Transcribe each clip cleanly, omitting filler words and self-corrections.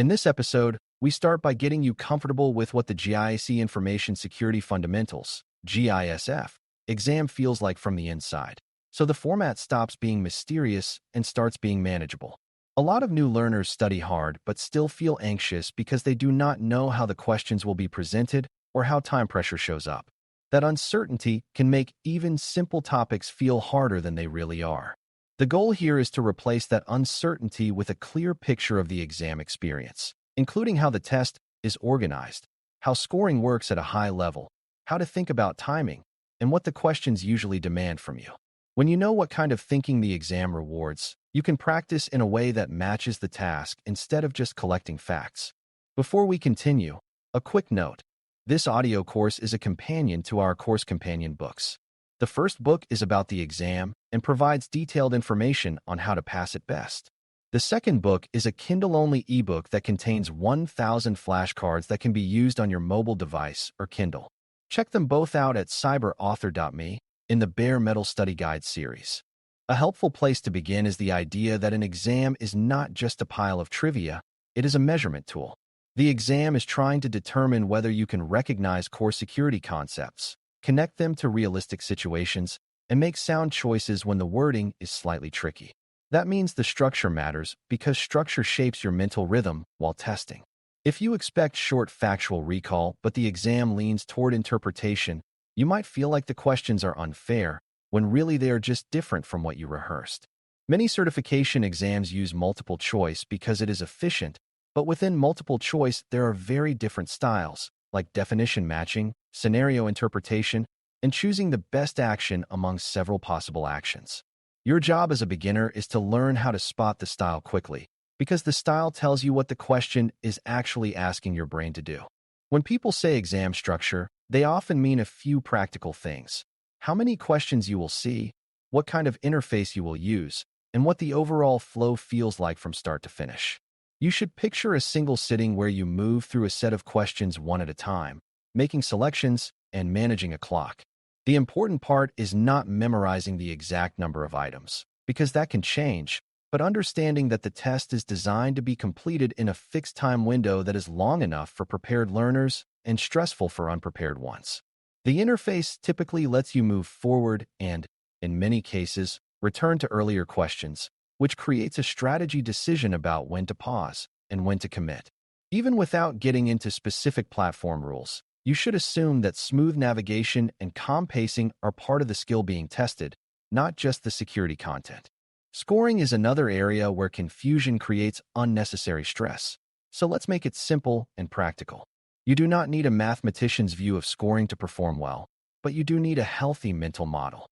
In this episode, we start by getting you comfortable with what the GISC Information Security Fundamentals, GISF, exam feels like from the inside, so the format stops being mysterious and starts being manageable. A lot of new learners study hard but still feel anxious because they do not know how the questions will be presented or how time pressure shows up. That uncertainty can make even simple topics feel harder than they really are. The goal here is to replace that uncertainty with a clear picture of the exam experience, including how the test is organized, how scoring works at a high level, how to think about timing, and what the questions usually demand from you. When you know what kind of thinking the exam rewards, you can practice in a way that matches the task instead of just collecting facts. Before we continue, a quick note. This audio course is a companion to our course companion books. The first book is about the exam and provides detailed information on how to pass it best. The second book is a Kindle-only ebook that contains 1,000 flashcards that can be used on your mobile device or Kindle. Check them both out at cyber.author.me in the Bare Metal Study Guide series. A helpful place to begin is the idea that an exam is not just a pile of trivia, it is a measurement tool. The exam is trying to determine whether you can recognize core security concepts, connect them to realistic situations, and make sound choices when the wording is slightly tricky. That means the structure matters because structure shapes your mental rhythm while testing. If you expect short factual recall but the exam leans toward interpretation, you might feel like the questions are unfair when really they are just different from what you rehearsed. Many certification exams use multiple choice because it is efficient, but within multiple choice there are very different styles, like definition matching, scenario interpretation, and choosing the best action among several possible actions. Your job as a beginner is to learn how to spot the style quickly, because the style tells you what the question is actually asking your brain to do. When people say exam structure, they often mean a few practical things: how many questions you will see, what kind of interface you will use, and what the overall flow feels like from start to finish. You should picture a single sitting where you move through a set of questions one at a time, making selections and managing a clock. The important part is not memorizing the exact number of items, because that can change, but understanding that the test is designed to be completed in a fixed time window that is long enough for prepared learners and stressful for unprepared ones. The interface typically lets you move forward and, in many cases, return to earlier questions, which creates a strategy decision about when to pause and when to commit. Even without getting into specific platform rules, you should assume that smooth navigation and calm pacing are part of the skill being tested, not just the security content. Scoring is another area where confusion creates unnecessary stress, so let's make it simple and practical. You do not need a mathematician's view of scoring to perform well, but you do need a healthy mental model.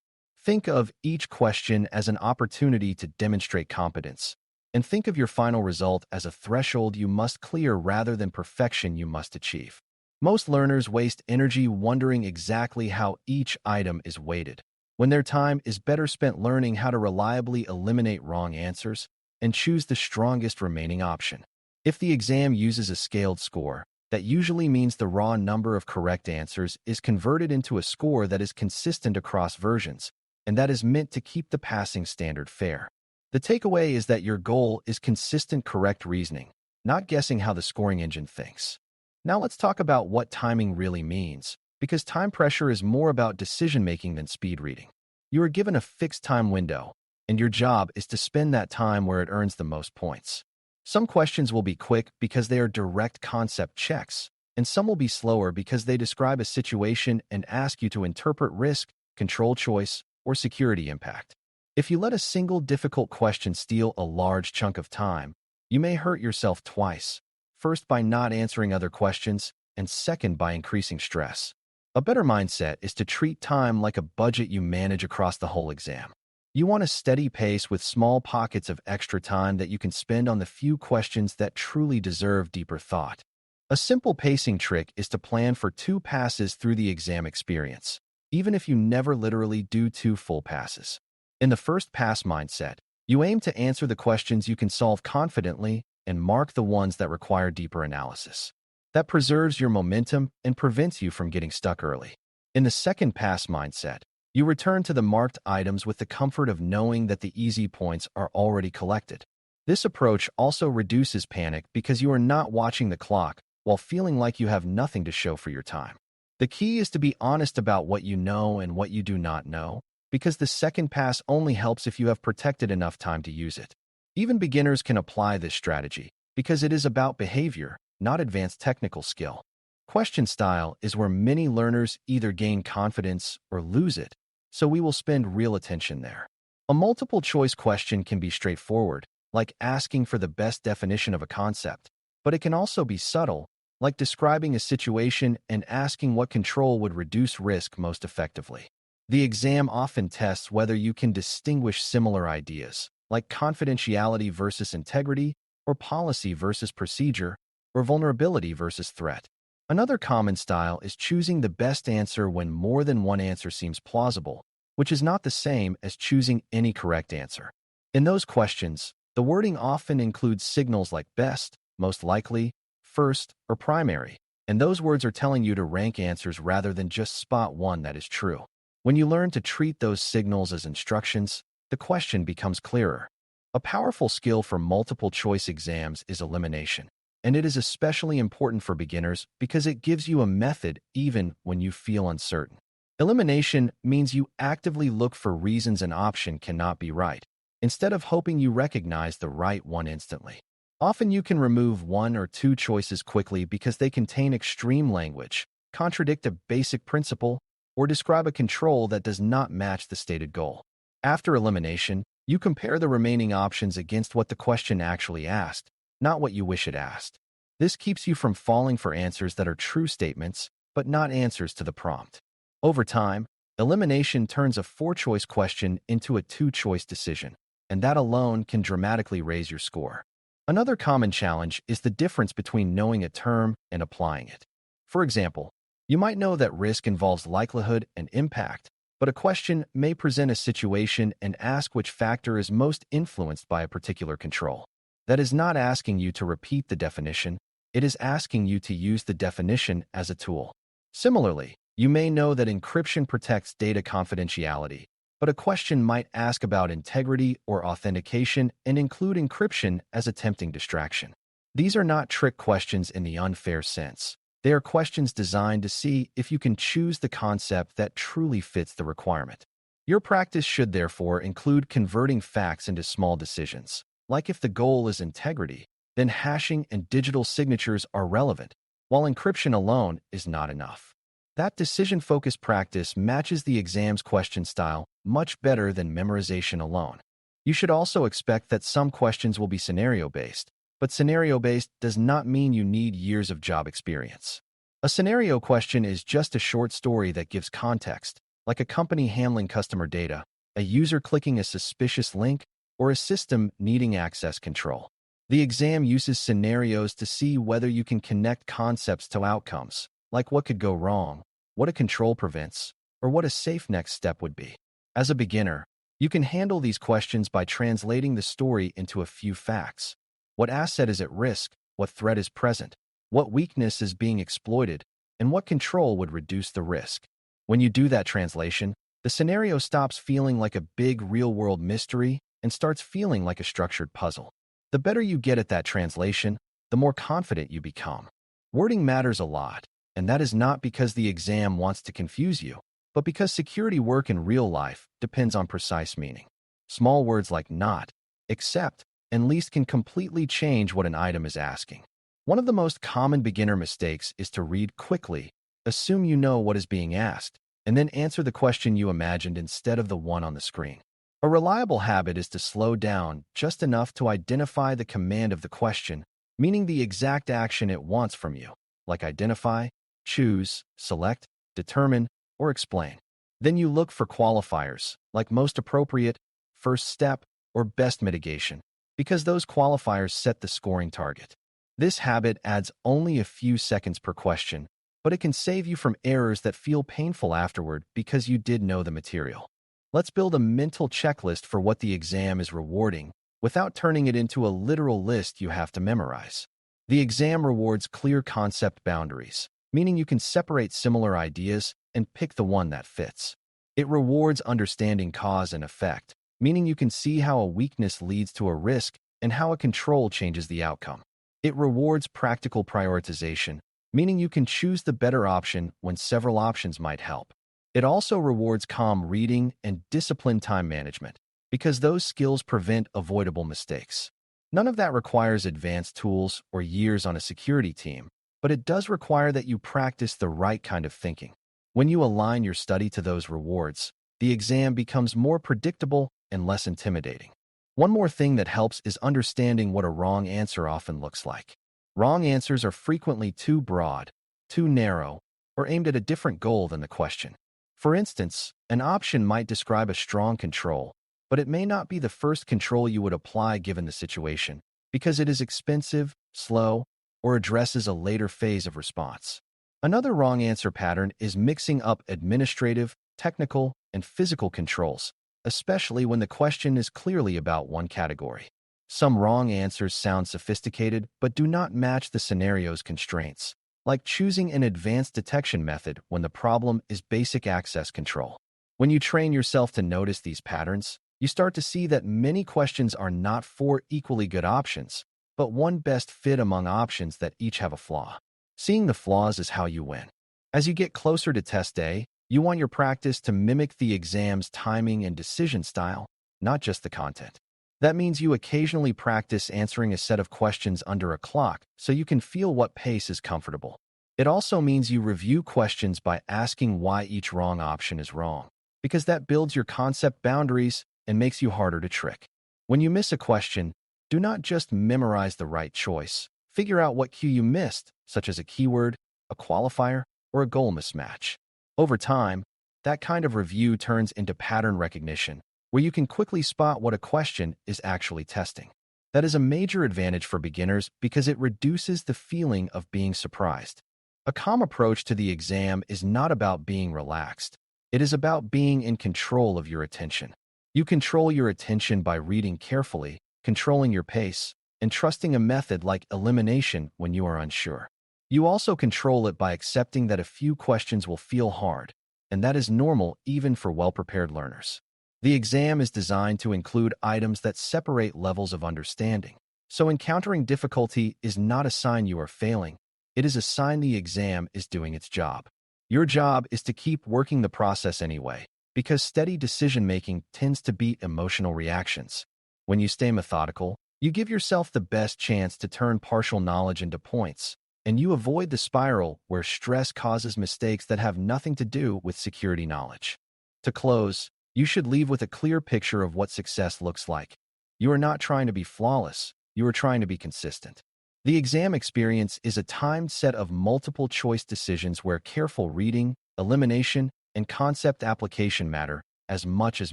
Think of each question as an opportunity to demonstrate competence, and think of your final result as a threshold you must clear rather than perfection you must achieve. Most learners waste energy wondering exactly how each item is weighted, when their time is better spent learning how to reliably eliminate wrong answers and choose the strongest remaining option. If the exam uses a scaled score, that usually means the raw number of correct answers is converted into a score that is consistent across versions, and that is meant to keep the passing standard fair. The takeaway is that your goal is consistent correct reasoning, not guessing how the scoring engine thinks. Now let's talk about what timing really means, because time pressure is more about decision-making than speed reading. You are given a fixed time window, and your job is to spend that time where it earns the most points. Some questions will be quick because they are direct concept checks, and some will be slower because they describe a situation and ask you to interpret risk, control choice, or security impact. If you let a single difficult question steal a large chunk of time, you may hurt yourself twice, first by not answering other questions, and second by increasing stress. A better mindset is to treat time like a budget you manage across the whole exam. You want a steady pace with small pockets of extra time that you can spend on the few questions that truly deserve deeper thought. A simple pacing trick is to plan for 2 passes through the exam experience, even if you never literally do 2 full passes. In the first pass mindset, you aim to answer the questions you can solve confidently and mark the ones that require deeper analysis. That preserves your momentum and prevents you from getting stuck early. In the second pass mindset, you return to the marked items with the comfort of knowing that the easy points are already collected. This approach also reduces panic because you are not watching the clock while feeling like you have nothing to show for your time. The key is to be honest about what you know and what you do not know, because the second pass only helps if you have protected enough time to use it. Even beginners can apply this strategy, because it is about behavior, not advanced technical skill. Question style is where many learners either gain confidence or lose it, so we will spend real attention there. A multiple choice question can be straightforward, like asking for the best definition of a concept, but it can also be subtle, like describing a situation and asking what control would reduce risk most effectively. The exam often tests whether you can distinguish similar ideas, like confidentiality versus integrity, or policy versus procedure, or vulnerability versus threat. Another common style is choosing the best answer when more than one answer seems plausible, which is not the same as choosing any correct answer. In those questions, the wording often includes signals like best, most likely, first, or primary, and those words are telling you to rank answers rather than just spot one that is true. When you learn to treat those signals as instructions, the question becomes clearer. A powerful skill for multiple choice exams is elimination, and it is especially important for beginners because it gives you a method even when you feel uncertain. Elimination means you actively look for reasons an option cannot be right, instead of hoping you recognize the right one instantly. Often you can remove one or two choices quickly because they contain extreme language, contradict a basic principle, or describe a control that does not match the stated goal. After elimination, you compare the remaining options against what the question actually asked, not what you wish it asked. This keeps you from falling for answers that are true statements, but not answers to the prompt. Over time, elimination turns a four-choice question into a two-choice decision, and that alone can dramatically raise your score. Another common challenge is the difference between knowing a term and applying it. For example, you might know that risk involves likelihood and impact, but a question may present a situation and ask which factor is most influenced by a particular control. That is not asking you to repeat the definition, it is asking you to use the definition as a tool. Similarly, you may know that encryption protects data confidentiality, but a question might ask about integrity or authentication and include encryption as a tempting distraction. These are not trick questions in the unfair sense. They are questions designed to see if you can choose the concept that truly fits the requirement. Your practice should therefore include converting facts into small decisions, like if the goal is integrity, then hashing and digital signatures are relevant, while encryption alone is not enough. That decision-focused practice matches the exam's question style much better than memorization alone. You should also expect that some questions will be scenario-based, but scenario-based does not mean you need years of job experience. A scenario question is just a short story that gives context, like a company handling customer data, a user clicking a suspicious link, or a system needing access control. The exam uses scenarios to see whether you can connect concepts to outcomes, like what could go wrong, what a control prevents, or what a safe next step would be. As a beginner, you can handle these questions by translating the story into a few facts. What asset is at risk? What threat is present? What weakness is being exploited? And what control would reduce the risk? When you do that translation, the scenario stops feeling like a big real-world mystery and starts feeling like a structured puzzle. The better you get at that translation, the more confident you become. Wording matters a lot, and that is not because the exam wants to confuse you, but because security work in real life depends on precise meaning. Small words like not, except, and least can completely change what an item is asking. One of the most common beginner mistakes is to read quickly, assume you know what is being asked, and then answer the question you imagined instead of the one on the screen. A reliable habit is to slow down just enough to identify the command of the question, meaning the exact action it wants from you, like identify, choose, select, determine, or explain. Then you look for qualifiers, like most appropriate, first step, or best mitigation, because those qualifiers set the scoring target. This habit adds only a few seconds per question, but it can save you from errors that feel painful afterward because you did know the material. Let's build a mental checklist for what the exam is rewarding, without turning it into a literal list you have to memorize. The exam rewards clear concept boundaries, meaning you can separate similar ideas and pick the one that fits. It rewards understanding cause and effect, meaning you can see how a weakness leads to a risk and how a control changes the outcome. It rewards practical prioritization, meaning you can choose the better option when several options might help. It also rewards calm reading and disciplined time management, because those skills prevent avoidable mistakes. None of that requires advanced tools or years on a security team, but it does require that you practice the right kind of thinking. When you align your study to those rewards, the exam becomes more predictable and less intimidating. One more thing that helps is understanding what a wrong answer often looks like. Wrong answers are frequently too broad, too narrow, or aimed at a different goal than the question. For instance, an option might describe a strong control, but it may not be the first control you would apply given the situation, because it is expensive, slow, or addresses a later phase of response. Another wrong answer pattern is mixing up administrative, technical, and physical controls, especially when the question is clearly about one category. Some wrong answers sound sophisticated but do not match the scenario's constraints, like choosing an advanced detection method when the problem is basic access control. When you train yourself to notice these patterns, you start to see that many questions are not four equally good options, but one best fit among options that each have a flaw. Seeing the flaws is how you win. As you get closer to test day, you want your practice to mimic the exam's timing and decision style, not just the content. That means you occasionally practice answering a set of questions under a clock so you can feel what pace is comfortable. It also means you review questions by asking why each wrong option is wrong, because that builds your concept boundaries and makes you harder to trick. When you miss a question, do not just memorize the right choice. Figure out what cue you missed, such as a keyword, a qualifier, or a goal mismatch. Over time, that kind of review turns into pattern recognition, where you can quickly spot what a question is actually testing. That is a major advantage for beginners because it reduces the feeling of being surprised. A calm approach to the exam is not about being relaxed. It is about being in control of your attention. You control your attention by reading carefully, controlling your pace, and trusting a method like elimination when you are unsure. You also control it by accepting that a few questions will feel hard, and that is normal even for well-prepared learners. The exam is designed to include items that separate levels of understanding, so encountering difficulty is not a sign you are failing. It is a sign the exam is doing its job. Your job is to keep working the process anyway, because steady decision-making tends to beat emotional reactions. When you stay methodical, you give yourself the best chance to turn partial knowledge into points, and you avoid the spiral where stress causes mistakes that have nothing to do with security knowledge. To close, you should leave with a clear picture of what success looks like. You are not trying to be flawless, you are trying to be consistent. The exam experience is a timed set of multiple choice decisions where careful reading, elimination, and concept application matter as much as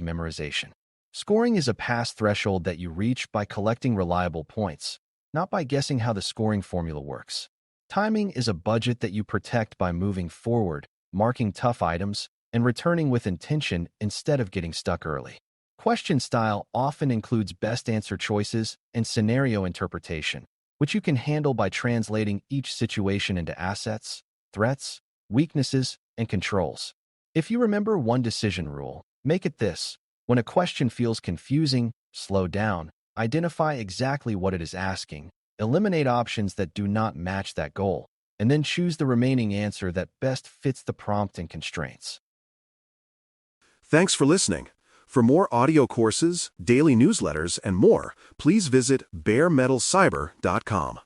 memorization. Scoring is a pass threshold that you reach by collecting reliable points, not by guessing how the scoring formula works. Timing is a budget that you protect by moving forward, marking tough items, and returning with intention instead of getting stuck early. Question style often includes best answer choices and scenario interpretation, which you can handle by translating each situation into assets, threats, weaknesses, and controls. If you remember one decision rule, make it this: when a question feels confusing, slow down, identify exactly what it is asking, eliminate options that do not match that goal, and then choose the remaining answer that best fits the prompt and constraints. Thanks for listening. For more audio courses, daily newsletters, and more, please visit BareMetalCyber.com.